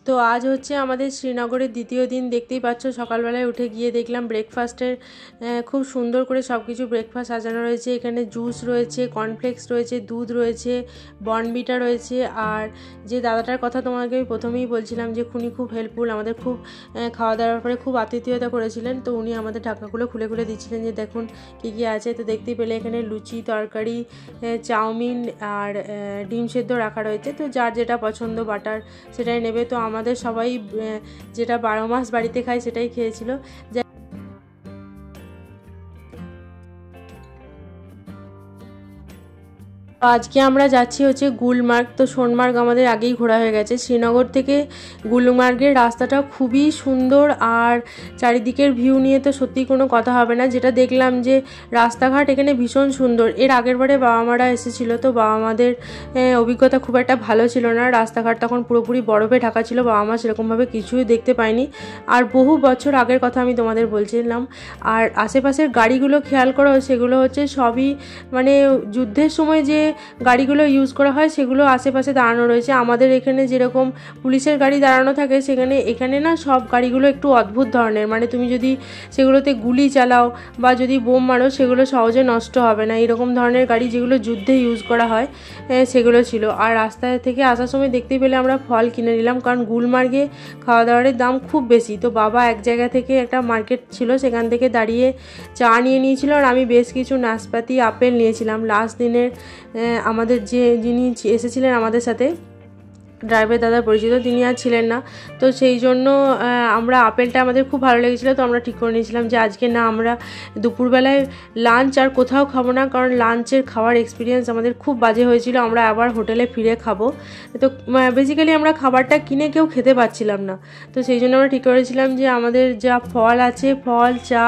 তো আজ হচ্ছে আমাদের শ্রীনগরের দ্বিতীয় দিন। দেখতেই পাচ্ছ সকালবেলায় উঠে গিয়ে দেখলাম ব্রেকফাস্টের খুব সুন্দর করে সব কিছু ব্রেকফাস্ট সাজানো রয়েছে। এখানে জুস রয়েছে, কর্নফ্লেক্স রয়েছে, দুধ রয়েছে, বর্নভিটা রয়েছে। আর যে দাদাটার কথা তোমাকে আমি প্রথমেই বলছিলাম যে উনি খুব হেল্পফুল, আমাদের খুব খাওয়া দাওয়ার পরে খুব আতিথেয়তা করেছিলেন। তো উনি আমাদের ঢাকাগুলো খুলে খুলে দিচ্ছিলেন যে দেখুন কী কী আছে। তো দেখতেই পেলে এখানে লুচি, তরকারি, চাউমিন আর ডিম সেদ্ধ রাখা রয়েছে। তো যার যেটা পছন্দ বাটার সেটাই নেবে। তো আমাদের সবাই যেটা 12 মাস বাড়িতে খায় সেটাই খেয়েছিল। আজকে আমরা যাচ্ছি হচ্ছে গুলমার্গ। তো সোনমার্গ আমাদের আগেই ঘোরা হয়ে গেছে। শ্রীনগর থেকে গুলমার্গের রাস্তাটা খুবই সুন্দর, আর চারিদিকের ভিউ নিয়ে তো সত্যি কোনো কথা হবে না। যেটা দেখলাম যে রাস্তাঘাট এখানে ভীষণ সুন্দর। এর আগের বারে বাবা মারা এসেছিলো, তো বাবা মাদের অভিজ্ঞতা খুব একটা ভালো ছিল না। রাস্তাঘাট তখন পুরোপুরি বরফে ঢাকা ছিল, বাবা মা সেরকমভাবে কিছুই দেখতে পায়নি। আর বহু বছর আগের কথা আমি তোমাদের বলছিলাম। আর আশেপাশের গাড়িগুলো খেয়াল করো, সেগুলো হচ্ছে সবই মানে যুদ্ধের সময় যে গাড়িগুলো ইউজ করা হয় সেগুলো আশেপাশে দাঁড়ানো রয়েছে। আমাদের এখানে যেরকম পুলিশের গাড়ি দাঁড়ানো থাকে, এখানে না সব গাড়িগুলো একটু অদ্ভুত ধরনের। মানে তুমি যদি সেগুলোতে গুলি চালাও বা যদি বোম মারো, সেগুলো সহজে নষ্ট হবে না। এরকম ধরনের গাড়ি যেগুলো যুদ্ধে ইউজ করা হয় সেগুলো ছিল। আর রাস্তা থেকে আসার সময় দেখতে পেলে আমরা ফল কিনে নিলাম, কারণ গুলমার্গে খাওয়া দাওয়ার দাম খুব বেশি। তো বাবা এক জায়গা থেকে একটা মার্কেট ছিল সেখান থেকে দাঁড়িয়ে চা নিয়ে নিয়েছিল, আর আমি বেশ কিছু নাশপাতি, আপেল নিয়েছিলাম। লাস্ট দিনের আমাদের যিনি এসেছিলেন আমাদের সাথে, ড্রাইভার দাদা পরিচিত, তিনি আর ছিলেন না। তো সেই জন্য আমরা আপেলটা আমাদের খুব ভালো লেগেছিলো। তো আমরা ঠিক করে নিয়েছিলাম যে আজকে না, আমরা দুপুরবেলায় লাঞ্চ আর কোথাও খাবো না, কারণ লাঞ্চের খাওয়ার এক্সপিরিয়েন্স আমাদের খুব বাজে হয়েছিল। আমরা আবার হোটেলে ফিরে খাবো। তো বেসিক্যালি আমরা খাবারটা কিনে কেউ খেতে পাচ্ছিলাম না। তো সেই জন্য আমরা ঠিক করেছিলাম যে আমাদের যা ফল আছে, ফল, চা,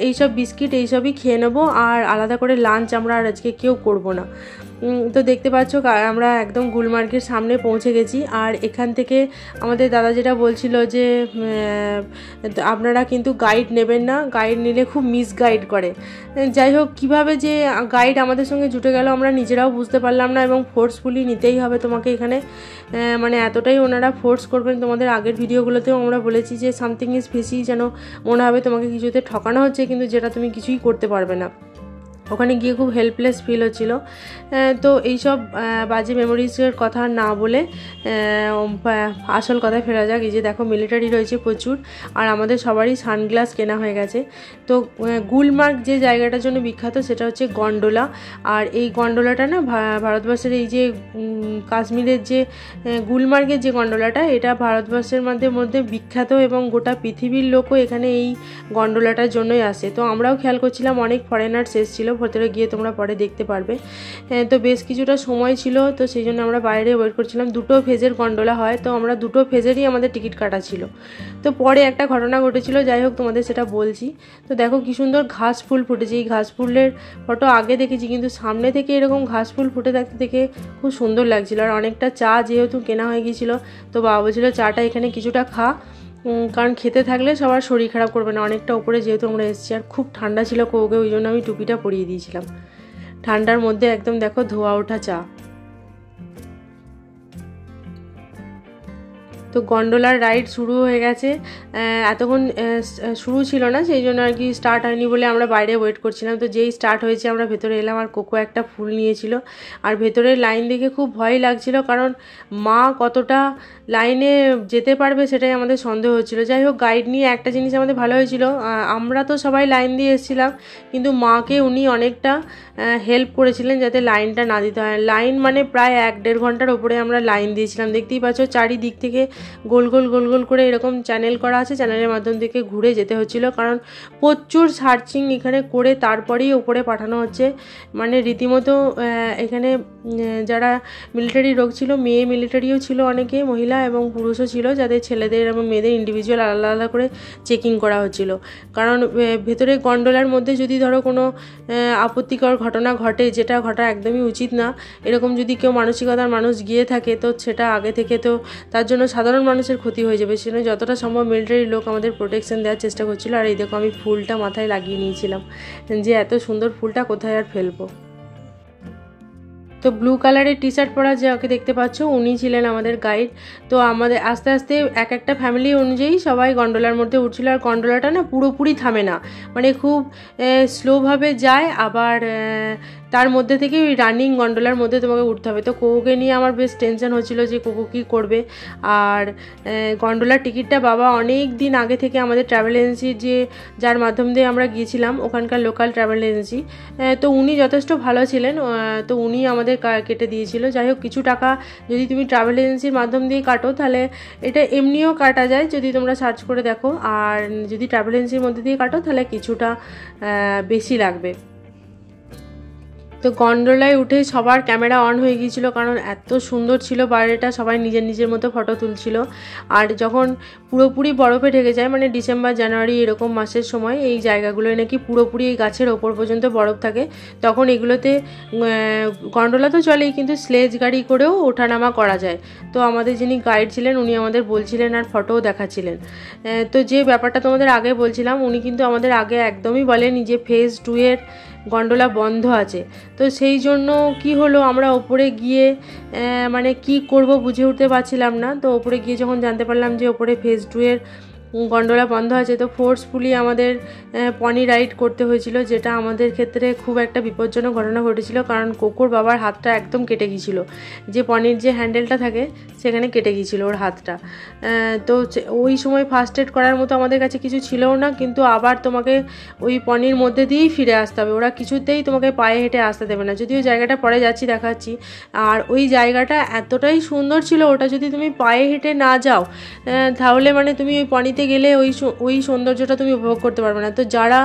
এইসব বিস্কিট, এইসবই খেয়ে নেবো। আর আলাদা করে লাঞ্চ আমরা আর আজকে কেউ করবো না। তো দেখতে পাচ্ছ আমরা একদম গুলমার্গের সামনে পৌঁছে গেছি। আর এখান থেকে আমাদের দাদা যেটা বলছিল যে আপনারা কিন্তু গাইড নেবেন না, গাইড নিলে খুব মিসগাইড করে। যাই হোক, কীভাবে যে গাইড আমাদের সঙ্গে জুটে গেল আমরা নিজেরাও বুঝতে পারলাম না, এবং ফোর্সফুলি নিতেই হবে তোমাকে এখানে। মানে এতটাই ওনারা ফোর্স করবেন। তোমাদের আগের ভিডিওগুলোতেও আমরা বলেছি যে সামথিং ইজ ফিশি, যেন মনে হবে তোমাকে কিছুতে ঠকানো হচ্ছে, কিন্তু যেটা তুমি কিছুই করতে পারবে না। ওখানে গিয়ে খুব হেল্পলেস ফিল হচ্ছিল। তো এইসব বাজে মেমোরিজের কথা না বলে আসল কথায় ফেরা যাক। এই যে দেখো মিলিটারি রয়েছে প্রচুর, আর আমাদের সবারই সানগ্লাস কেনা হয়ে গেছে। তো গুলমার্গ যে জায়গাটার জন্য বিখ্যাত সেটা হচ্ছে গন্ডোলা। আর এই গন্ডোলাটা না ভারতবর্ষের এই যে কাশ্মীরের যে গুলমার্গের যে গন্ডোলাটা, এটা ভারতবর্ষের মধ্যে বিখ্যাত, এবং গোটা পৃথিবীর লোকও এখানে এই গন্ডোলাটার জন্যই আসে। তো আমরাও খেয়াল করছিলাম অনেক ফরেনার্স এসেছিলো, ভেতরে গিয়ে তোমরা পরে দেখতে পারবে। তো বেশ কিছুটা সময় ছিল, তো সেই জন্য আমরা বাইরে ওয়েট করছিলাম। দুটো ফেজের গন্ডোলা হয়, তো আমরা দুটো ফেজেরই আমাদের টিকিট কাটা ছিল। তো পরে একটা ঘটনা ঘটেছিল, যাই হোক তোমাদের সেটা বলছি। তো দেখো কি সুন্দর ঘাস ফুল ফুটেছে। এই ঘাস ফুলের ফটো আগে দেখেছি, কিন্তু সামনে থেকে এরকম ঘাস ফুল ফুটে থাকতে দেখে খুব সুন্দর লাগছিল। আর অনেকটা চা যেহেতু কেনা হয়ে গিয়েছিলো, তো বাবা বলছিল চাটা এখানে কিছুটা খা, কারণ খেতে থাকলে সবার শরীর খারাপ করবে না। অনেকটা উপরে যেহেতু আমরা এসেছি, আর খুব ঠান্ডা ছিল কোকে, ওই জন্য আমি টুপিটা পরিয়ে দিয়েছিলাম। ঠান্ডার মধ্যে একদম দেখো ধোয়া ওঠা চা। তো গন্ডোলার রাইড শুরু হয়ে গেছে। এতক্ষণ শুরু ছিল না, সেই জন্য আর কি স্টার্ট হয়নি বলে আমরা বাইরে ওয়েট করছিলাম। তো যেই স্টার্ট হয়েছে আমরা ভেতরে এলাম, আর কোকো একটা ফুল নিয়েছিল। আর ভেতরের লাইন দেখে খুব ভয় লাগছিল, কারণ মা কতটা লাইনে যেতে পারবে সেটাই আমাদের সন্দেহ হচ্ছিল। যাই হোক, গাইড নিয়ে একটা জিনিস আমাদের ভালো হয়েছিল, আমরা তো সবাই লাইন দিয়ে এসেছিলাম, কিন্তু মাকে উনি অনেকটা হেল্প করেছিলেন যাতে লাইনটা না দিতে হয়। লাইন মানে প্রায় 1-1.5 ঘন্টার ওপরে আমরা লাইন দিয়েছিলাম। দেখতেই পাচ্ছ চারিদিক থেকে গোল গোল গোল গোল করে এরকম চ্যানেল করা আছে, চ্যানেলের মাধ্যম থেকে ঘুরে যেতে হচ্ছিল, কারণ প্রচুর সার্চিং এখানে করে তারপরেই ওপরে পাঠানো হচ্ছে। মানে রীতিমতো এখানে যারা মিলিটারি লোক ছিল, মেয়ে মিলিটারিও ছিল অনেকে, মহিলা এবং পুরুষও ছিল, যাদের ছেলেদের এবং মেয়েদের ইন্ডিভিজুয়াল আলাদা আলাদা করে চেকিং করা হচ্ছিল। কারণ ভেতরে গন্ডোলার মধ্যে যদি ধরো কোনো আপত্তিকর ঘটনা ঘটে, যেটা ঘটা একদমই উচিত না, এরকম যদি কেউ মানসিকতার মানুষ গিয়ে থাকে, তো সেটা আগে থেকে তো তার জন্য সাধারণ মানুষের ক্ষতি হয়ে যাবে। সেজন্য যতটা সম্ভব মিলিটারি লোক আমাদের প্রোটেকশন দেওয়ার চেষ্টা করছিল। আর এই দেখো আমি ফুলটা মাথায় লাগিয়ে নিয়েছিলাম, যে এত সুন্দর ফুলটা কোথায় আর ফেলবো। তো তো ব্লু কালারের টি শার্ট পরা যাকে দেখতে পাচ্ছ উনি ছিলেন আমাদের গাইড। তো আমাদের আস্তে আস্তে এক একটা ফ্যামিলি অনুযায়ী সবাই গন্ডোলার মধ্যে উঠছিল। আর গন্ডোলাটা না পুরোপুরি থামে না, মানে খুব স্লোভাবে যায়, আবার তার মধ্যে থেকে ওই রানিং গন্ডোলার মধ্যে তোমাকে উঠতে হবে। তো কোকোকে নিয়ে আমার বেশ টেনশন হচ্ছিলো যে কোকো কী করবে। আর গন্ডোলার টিকিটটা বাবা অনেক দিন আগে থেকে আমাদের ট্রাভেল এজেন্সি যার মাধ্যম দিয়ে আমরা গিয়েছিলাম, ওখানকার লোকাল ট্রাভেল এজেন্সি, তো উনি যথেষ্ট ভালো ছিলেন, তো উনি আমাদের কেটে দিয়েছিল। যাই হোক, কিছু টাকা যদি তুমি ট্রাভেল এজেন্সির মাধ্যম দিয়ে কাটো তাহলে এটা এমনিও কাটা যায় যদি তোমরা সার্চ করে দেখো, আর যদি ট্রাভেল এজেন্সির মধ্যে দিয়ে কাটো তাহলে কিছুটা বেশি লাগবে। তো গন্ডোলায় উঠে সবার ক্যামেরা অন হয়ে গিয়েছিল, কারণ এত সুন্দর ছিল বাইরেটা, সবাই নিজের নিজের মতো ফটো তুলছিল। আর যখন পুরোপুরি বরফে ঢেকে যায়, মানে ডিসেম্বর জানুয়ারি এরকম মাসের সময় এই জায়গাগুলোয় নাকি পুরোপুরি এই গাছের ওপর পর্যন্ত বরফ থাকে, তখন এগুলোতে গন্ডোলা তো চলেই, কিন্তু স্লেজ গাড়ি করেও ওঠানামা করা যায়। তো আমাদের যিনি গাইড ছিলেন উনি আমাদের বলছিলেন আর ফটোও দেখাচ্ছিলেন। তো যে ব্যাপারটা তোমাদের আগে বলছিলাম, উনি কিন্তু আমাদের আগে একদমই বলেনি যে ফেজ 2 এর গন্ডোলা বন্ধ আছে। তো সেই জন্য কি হলো, আমরা ওপরে গিয়ে মানে কি করব বুঝে উঠতে পারছিলাম না। তো ওপরে গিয়ে যখন জানতে পারলাম যে ওপরে ফেজ 2 এর গন্ডোলা বন্ধ আছে, তো ফোর্সফুলি আমাদের পনি রাইড করতে হয়েছিল, যেটা আমাদের ক্ষেত্রে খুব একটা বিপজ্জনক ঘটনা ঘটেছিল, কারণ কোকোর বাবার হাতটা একদম কেটে গিয়েছিল, যে পনির যে হ্যান্ডেলটা থাকে সেখানে কেটে গিয়েছিল ওর হাতটা। তো ওই সময় ফার্স্ট এড করার মতো আমাদের কাছে কিছু ছিলও না, কিন্তু আবার তোমাকে ওই পনির মধ্যে দিয়েই ফিরে আসতে হবে, ওরা কিছুতেই তোমাকে পায়ে হেঁটে আসতে দেবে না। যদিও জায়গাটা পরে যাচ্ছি দেখাচ্ছি, আর ওই জায়গাটা এতটাই সুন্দর ছিল, ওটা যদি তুমি পায়ে হেঁটে না যাও তাহলে মানে তুমি ওই পনিতে গেলে ওই সৌন্দর্যটা তুমি উপভোগ করতে পারবে না। তো যারা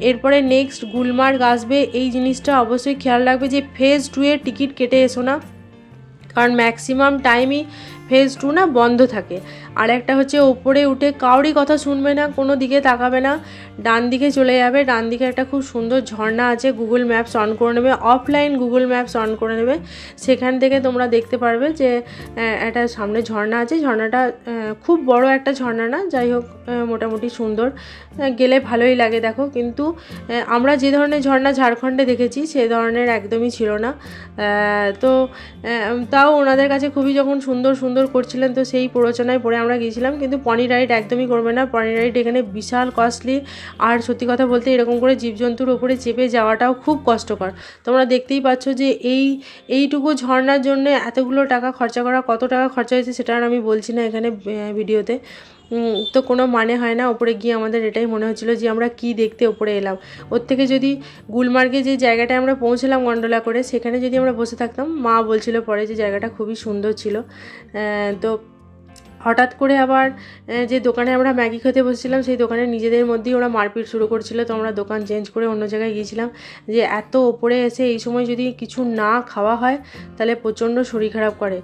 এরপরে নেক্সট গুলমার্গ আসবে এই জিনিসটা অবশ্যই খেয়াল রাখবে যে ফেজ 2 এর টিকিট কেটে এসো না, কারণ ম্যাক্সিমাম টাইমই ফেজ 2 না বন্ধ থাকে। আর একটা হচ্ছে ওপরে উঠে কাউরই কথা শুনবে না, কোনো দিকে তাকাবে না, ডান দিকে চলে যাবে। ডান দিকে একটা খুব সুন্দর ঝর্ণা আছে, গুগল ম্যাপস অন করে নেবে, অফলাইন গুগল ম্যাপস অন করে নেবে, সেখান থেকে তোমরা দেখতে পারবে যে একটা সামনে ঝর্ণা আছে। ঝর্ণাটা খুব বড় একটা ঝর্ণা না, যাই হোক মোটামুটি সুন্দর, গেলে ভালোই লাগে দেখো। কিন্তু আমরা যে ধরনের ঝর্ণা ঝাড়খণ্ডে দেখেছি সে ধরনের একদমই ছিল না। তো তাও ওনাদের কাছে খুবই যখন সুন্দর সুন্দর করছিলেন, তো সেই প্ররোচনায় পড়ে আমরা গিয়েছিলাম। কিন্তু পনি রাইড একদমই করবে না, পনি রাইড এখানে বিশাল কস্টলি, আর সত্যি কথা বলতে এরকম করে জীবজন্তুর ওপরে চেপে যাওয়াটাও খুব কষ্টকর। তোমরা দেখতেই পাচ্ছ যে এইটুকু ঝর্ণার জন্য এতগুলো টাকা খরচা করা, কত টাকা খরচা হয়েছে সেটা আর আমি বলছি না এখানে ভিডিওতে, তো কোনো মানে হয় না। ওপরে গিয়ে আমাদের এটাই মনে হচ্ছিল যে আমরা কি দেখতে ওপরে এলাম। ওর থেকে যদি গুলমার্গে যে জায়গাটায় আমরা পৌঁছলাম গন্ডোলা করে, সেখানে যদি আমরা বসে থাকতাম, মা বলছিল পরে যে জায়গাটা খুবই সুন্দর ছিল। তো হঠাৎ করে আবার যে দোকানে আমরা ম্যাগি খেতে বসেছিলাম সেই দোকানে নিজেদের মধ্যেই ওরা মারপিট শুরু করছিল, তো আমরা দোকান চেঞ্জ করে অন্য জায়গায় গিয়েছিলাম। যে এত ওপরে এসে এই সময় যদি কিছু না খাওয়া হয় তাহলে প্রচণ্ড শরীর খারাপ করে।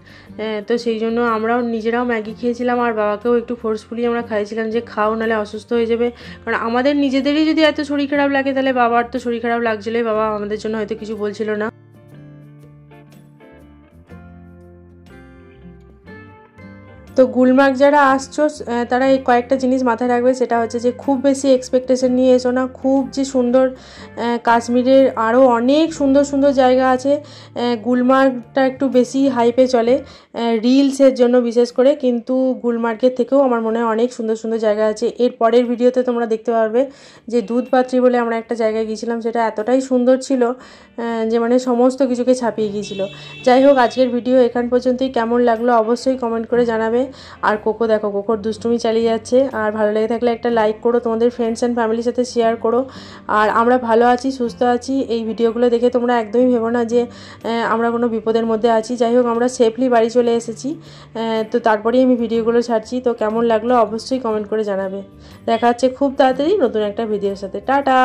তো সেই জন্য আমরাও নিজেরাও ম্যাগি খেয়েছিলাম, আর বাবাকেও একটু ফোর্সফুলি আমরা খাইছিলাম যে খাও, নাহলে অসুস্থ হয়ে যাবে। কারণ আমাদের নিজেদেরই যদি এত শরীর খারাপ লাগে তাহলে বাবার তো শরীর খারাপ লাগছিলোই, বাবা আমাদের জন্য হয়তো কিছু বলছিল না। তো গুলমার্গ যারা আসছো তারা এই কয়েকটা জিনিস মাথায় রাখবে, সেটা হচ্ছে যে খুব বেশি এক্সপেকটেশন নিয়ে এসো না। খুব যে সুন্দর কাশ্মীরের আরও অনেক সুন্দর সুন্দর জায়গা আছে, গুলমার্গটা একটু বেশি হাইপে চলে রিলসের জন্য বিশেষ করে, কিন্তু গুলমার্গের থেকেও আমার মনে হয় অনেক সুন্দর সুন্দর জায়গা আছে। এর পরের ভিডিওতে তোমরা দেখতে পারবে যে দুধপাত্রি বলে আমরা একটা জায়গায় গিয়েছিলাম, সেটা এতটাই সুন্দর ছিল যে মানে সমস্ত কিছুকে ছাপিয়ে গিয়েছিল। যাই হোক, আজকের ভিডিও এখান পর্যন্তই। কেমন লাগলো অবশ্যই কমেন্ট করে জানাবে। আর কোকো দেখো, কোকোর দুষ্টুমি চালিয়ে যাচ্ছে। আর ভালো লেগে থাকলে একটা লাইক করো, তোমাদের ফ্রেন্ডস অ্যান্ড ফ্যামিলির সাথে শেয়ার করো। আর আমরা ভালো আছি, সুস্থ আছি, এই ভিডিওগুলো দেখে তোমরা একদমই ভেবো না যে আমরা কোনো বিপদের মধ্যে আছি। যাই হোক, আমরা সেফলি বাড়ি চলে এসেছি, তো তারপরেই আমি ভিডিওগুলো ছাড়ছি। তো কেমন লাগলো অবশ্যই কমেন্ট করে জানাবে। দেখা হচ্ছে খুব তাড়াতাড়ি নতুন একটা ভিডিওর সাথে। টাটা।